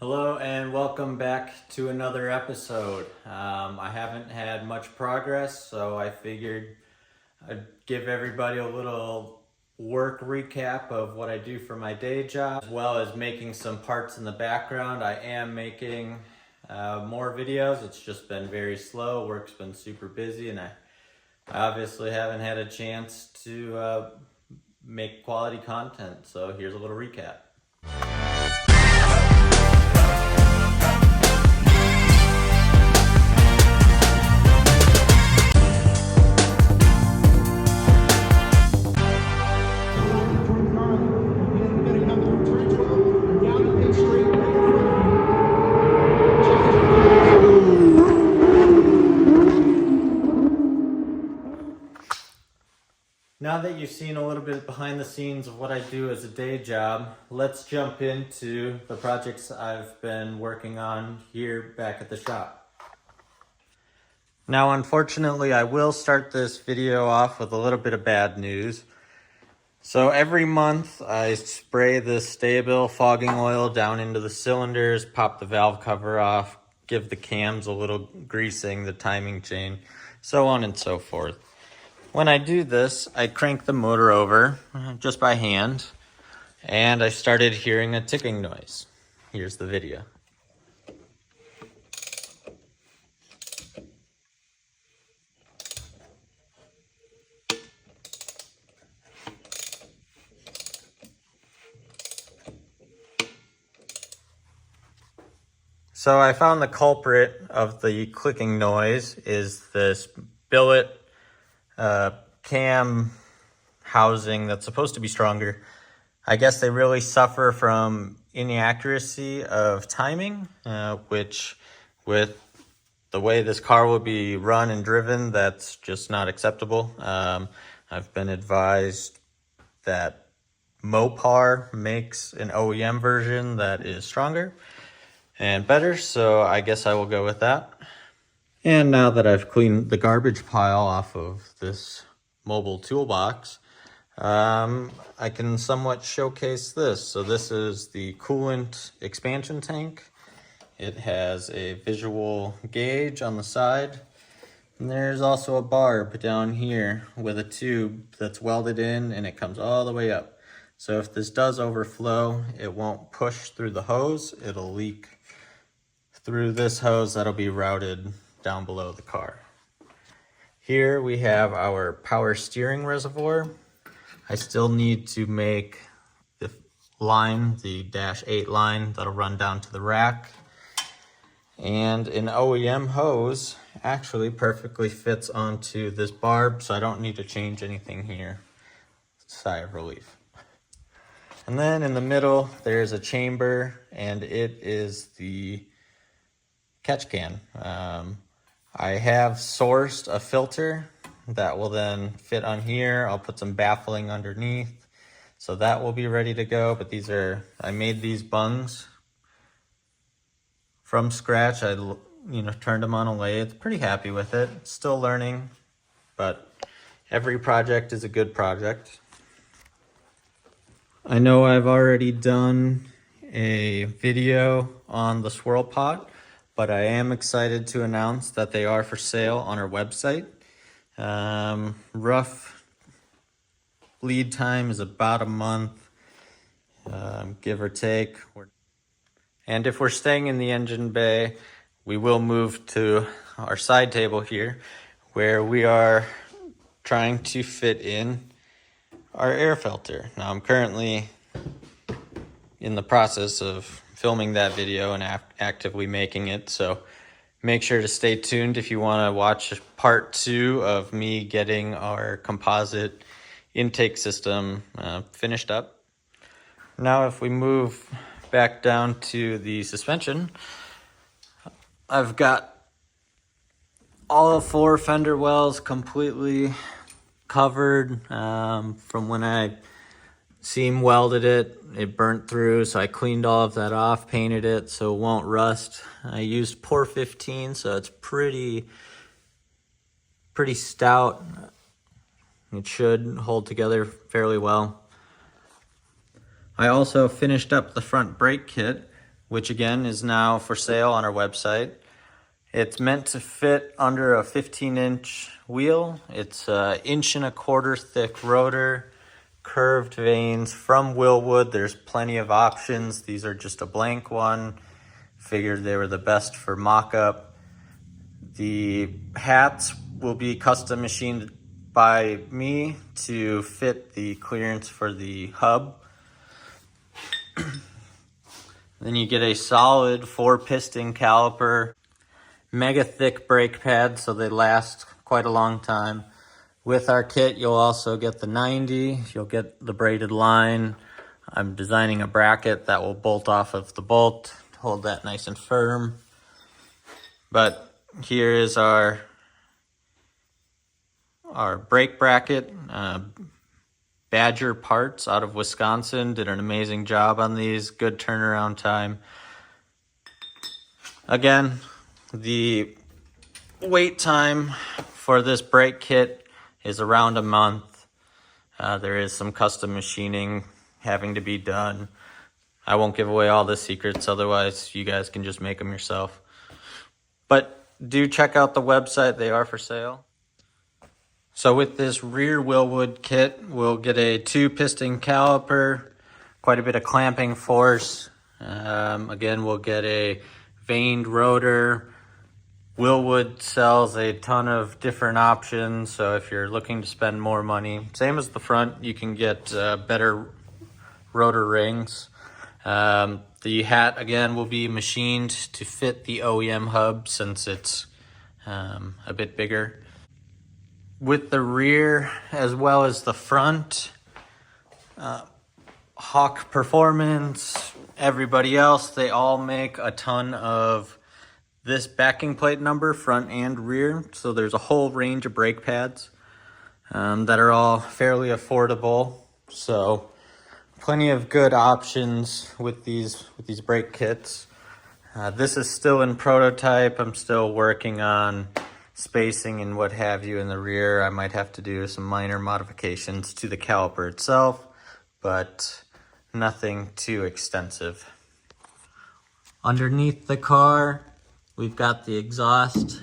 Hello and welcome back to another episode. I haven't had much progress, so I figured I'd give everybody a little work recap of what I do for my day job, as well as making some parts in the background. I am making more videos. It's just been very slow. Work's been super busy, and I obviously haven't had a chance to make quality content. So here's a little recap. Now that you've seen a little bit behind the scenes of what I do as a day job, let's jump into the projects I've been working on here back at the shop. Now, unfortunately, I will start this video off with a little bit of bad news. So every month I spray this Stabil fogging oil down into the cylinders, pop the valve cover off, give the cams a little greasing, the timing chain, so on and so forth. When I do this, I crank the motor over just by hand, and I started hearing a ticking noise. Here's the video. So I found the culprit of the clicking noise is this billet cam housing that's supposed to be stronger. I guess they really suffer from inaccuracy of timing, which with the way this car will be run and driven, that's just not acceptable. I've been advised that Mopar makes an OEM version that is stronger and better, so I guess I will go with that. And now that I've cleaned the garbage pile off of this mobile toolbox, I can somewhat showcase this. So this is the coolant expansion tank. It has a visual gauge on the side. And there's also a barb down here with a tube that's welded in, and it comes all the way up. So if this does overflow, it won't push through the hose. It'll leak through this hose that'll be routed down below the car. Here we have our power steering reservoir. I still need to make the line, the -8 line that'll run down to the rack. And an OEM hose actually perfectly fits onto this barb, so I don't need to change anything here. Sigh of relief. And then in the middle, there's a chamber, and it is the catch can. I have sourced a filter that will then fit on here. I'll put some baffling underneath, so that will be ready to go. But I made these bungs from scratch. I turned them on a lathe. Pretty happy with it. Still learning, but every project is a good project. I know I've already done a video on the swirl pot, but I am excited to announce that they are for sale on our website. Rough lead time is about a month, give or take. And if we're staying in the engine bay, we will move to our side table here, where we are trying to fit in our air filter. Now I'm currently in the process of filming that video and actively making it, so make sure to stay tuned if you want to watch part 2 of me getting our composite intake system finished up. Now if we move back down to the suspension, I've got all 4 fender wells completely covered. From when I seam welded it, it burnt through, so I cleaned all of that off, painted it so it won't rust. I used POR 15, so it's pretty stout. It should hold together fairly well. I also finished up the front brake kit which again is now for sale on our website. It's meant to fit under a 15-inch wheel. It's an 1.25 inch thick rotor, curved vanes from Wilwood. There's plenty of options. These are just a blank one. Figured they were the best for mock-up. The hats will be custom machined by me to fit the clearance for the hub. Then you get a solid 4-piston caliper, mega thick brake pads so they last quite a long time. With our kit, you'll also get the 90, you'll get the braided line. I'm designing a bracket that will bolt off of the bolt to hold that nice and firm. But here is our brake bracket. Badger Parts out of Wisconsin did an amazing job on these. Good turnaround time. Again, the wait time for this brake kit is around a month. There is some custom machining having to be done. I won't give away all the secrets, otherwise you guys can just make them yourself. But do check out the website, they are for sale. So with this rear Wilwood kit, we'll get a 2-piston caliper, quite a bit of clamping force. Again, we'll get a vaned rotor. Wilwood sells a ton of different options, so if you're looking to spend more money, same as the front, you can get better rotor rings. The hat, again, will be machined to fit the OEM hub since it's a bit bigger. With the rear as well as the front, Hawk Performance, everybody else, they all make a ton of this backing plate number, front and rear. So there's a whole range of brake pads that are all fairly affordable. So plenty of good options with these brake kits. This is still in prototype. I'm still working on spacing and what have you in the rear. I might have to do some minor modifications to the caliper itself, but nothing too extensive. Underneath the car, we've got the exhaust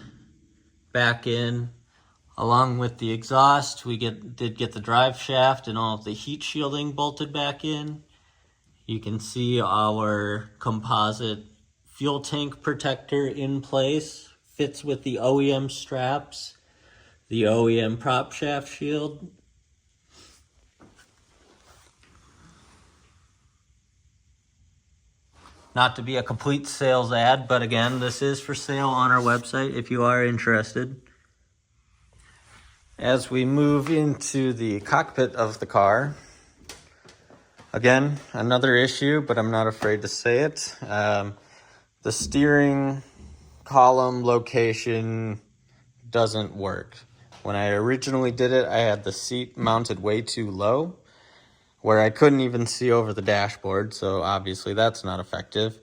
back in. Along with the exhaust, we did get the drive shaft and all of the heat shielding bolted back in. You can see our composite fuel tank protector in place. Fits with the OEM straps, the OEM prop shaft shield. Not to be a complete sales ad, but again, this is for sale on our website if you are interested. As we move into the cockpit of the car, again, another issue, but I'm not afraid to say it. The steering column location doesn't work. When I originally did it, I had the seat mounted way too low, where I couldn't even see over the dashboard, so obviously that's not effective.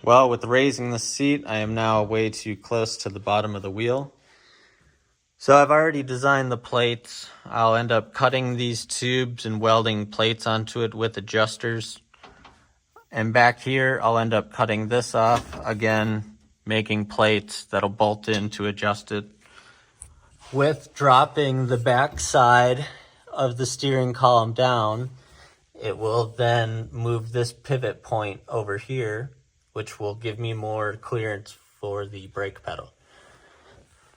Well, with raising the seat, I am now way too close to the bottom of the wheel. So I've already designed the plates. I'll end up cutting these tubes and welding plates onto it with adjusters. And back here, I'll end up cutting this off, again, making plates that'll bolt in to adjust it. With dropping the back side of the steering column down, it will then move this pivot point over here, which will give me more clearance for the brake pedal.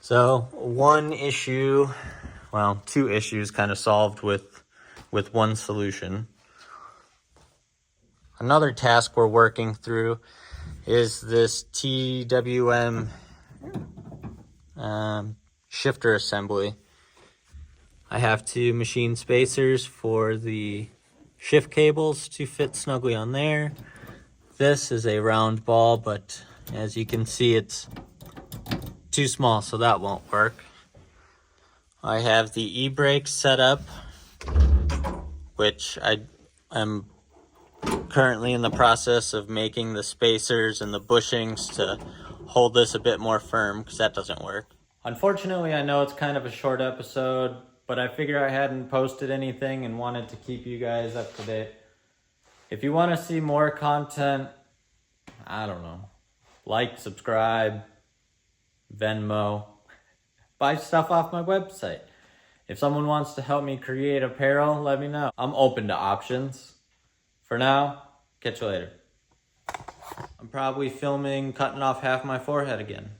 So one issue, well, 2 issues kind of solved with one solution. Another task we're working through is this TWM shifter assembly. I have to machine spacers for the shift cables to fit snugly on there. This is a round ball, but as you can see, it's too small, so that won't work. I have the e-brake set up, which I am currently in the process of making the spacers and the bushings to hold this a bit more firm, because that doesn't work. Unfortunately, I know it's kind of a short episode, but I figure I hadn't posted anything and wanted to keep you guys up to date. If you want to see more content, I don't know. Like, subscribe, Venmo, buy stuff off my website. If someone wants to help me create apparel, let me know. I'm open to options. For now, catch you later. I'm probably filming cutting off half my forehead again.